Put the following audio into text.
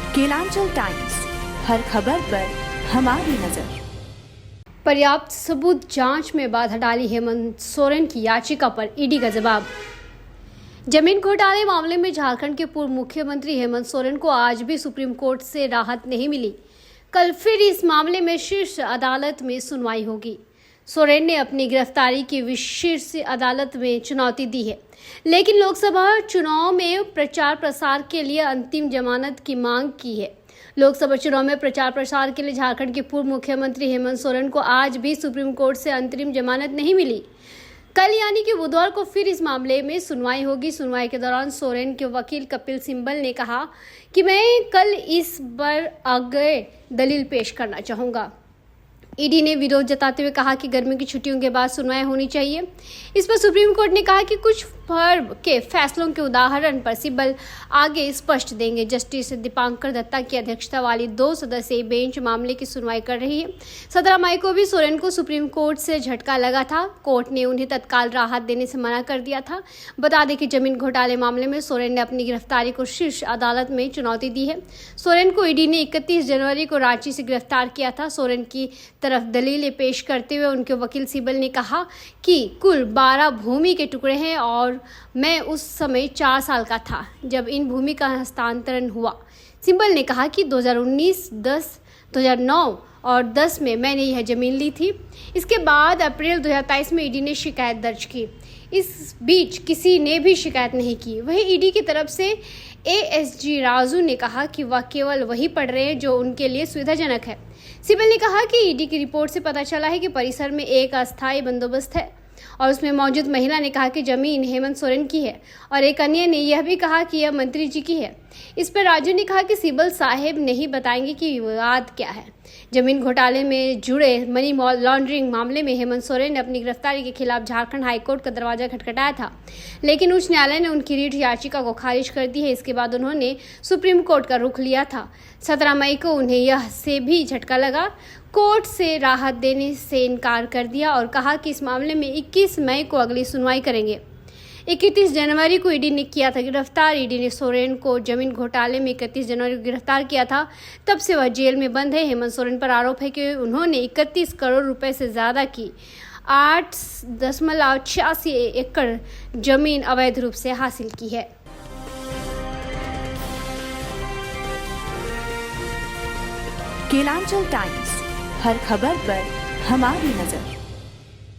Kelanchal times, हर खबर पर हमारी नजर। पर्याप्त सबूत जांच में बाधा डाली हेमंत सोरेन की याचिका पर ईडी का जवाब। जमीन घोटाले मामले में झारखंड के पूर्व मुख्यमंत्री हेमंत सोरेन को आज भी सुप्रीम कोर्ट से राहत नहीं मिली। कल फिर इस मामले में शीर्ष अदालत में सुनवाई होगी। सोरेन ने अपनी गिरफ्तारी की शीर्ष अदालत में चुनौती दी है, लेकिन लोकसभा चुनाव में प्रचार प्रसार के लिए अंतिम जमानत की मांग की है। लोकसभा चुनाव में प्रचार प्रसार के लिए झारखंड के पूर्व मुख्यमंत्री हेमंत सोरेन को आज भी सुप्रीम कोर्ट से अंतरिम जमानत नहीं मिली। कल यानी कि बुधवार को फिर इस मामले में सुनवाई होगी। सुनवाई के दौरान सोरेन के वकील कपिल सिब्बल ने कहा कि मैं कल इस पर आगे दलील पेश करना चाहूंगा। ईडी ने विरोध जताते हुए कहा कि गर्मी की छुट्टियों के बाद सुनवाई होनी चाहिए। इस पर सुप्रीम कोर्ट ने कहा कि कुछ फर्म के फैसलों के उदाहरण पर सिब्बल आगे स्पष्ट देंगे। जस्टिस दीपांकर दत्ता की अध्यक्षता वाली 2 सदस्यीय बेंच मामले की सुनवाई कर रही है। 17 मई को भी सोरेन को सुप्रीम कोर्ट से झटका लगा था। कोर्ट ने उन्हें तत्काल राहत देने से मना कर दिया था। बता दें कि जमीन घोटाले मामले में सोरेन ने अपनी गिरफ्तारी को शीर्ष अदालत में चुनौती दी है। सोरेन को ईडी ने 31 जनवरी को रांची से गिरफ्तार किया था। सोरेन की तरफ दलीलें पेश करते हुए उनके वकील सिब्बल ने कहा कि कुल 12 भूमि के टुकड़े हैं और मैं उस समय 4 साल का था जब इन भूमि का हस्तांतरण हुआ। सिब्बल ने कहा कि 2019, 10, 2009 और 10 में मैंने यह जमीन ली थी। इसके बाद अप्रैल 2023 में ईडी ने शिकायत दर्ज की। इस बीच किसी ने भी शिकायत नहीं की। वहीं ईडी की तरफ से एएसजी राजू ने कहा कि वह केवल वही पढ़ रहे हैं जो उनके लिए सुविधाजनक है। सिब्बल ने कहा कि ईडी की रिपोर्ट से पता चला है कि परिसर में एक अस्थायी बंदोबस्त है और उसमें मौजूद महिला ने कहा कि जमीन हेमंत सोरेन की है और एक अन्य ने यह भी कहा कि यह मंत्री जी की है। इस पर राजू ने कहा कि सिब्बल साहेब नहीं बताएंगे कि विवाद क्या है। जमीन घोटाले में जुड़े मनी लॉन्ड्रिंग मामले में हेमंत सोरेन ने अपनी गिरफ्तारी के खिलाफ झारखंड हाईकोर्ट का दरवाजा खटखटाया था, लेकिन उच्च न्यायालय ने उनकी रीट याचिका को खारिज कर दी है। इसके बाद उन्होंने सुप्रीम कोर्ट का रुख लिया था। 17 मई को उन्हें यह से भी झटका लगा। कोर्ट से राहत देने से इनकार कर दिया और कहा कि इस मामले में 21 मई को अगली सुनवाई करेंगे। 31 जनवरी को ईडी ने किया था गिरफ्तार। ईडी ने सोरेन को जमीन घोटाले में 31 जनवरी को गिरफ्तार किया था। तब से वह जेल में बंद है। हेमंत सोरेन पर आरोप है कि उन्होंने 31 करोड़ रुपए से ज्यादा की 8.86 एकड़ जमीन अवैध रूप से हासिल की है। केलांचल टाइम्स, हर खबर पर हमारी नजर।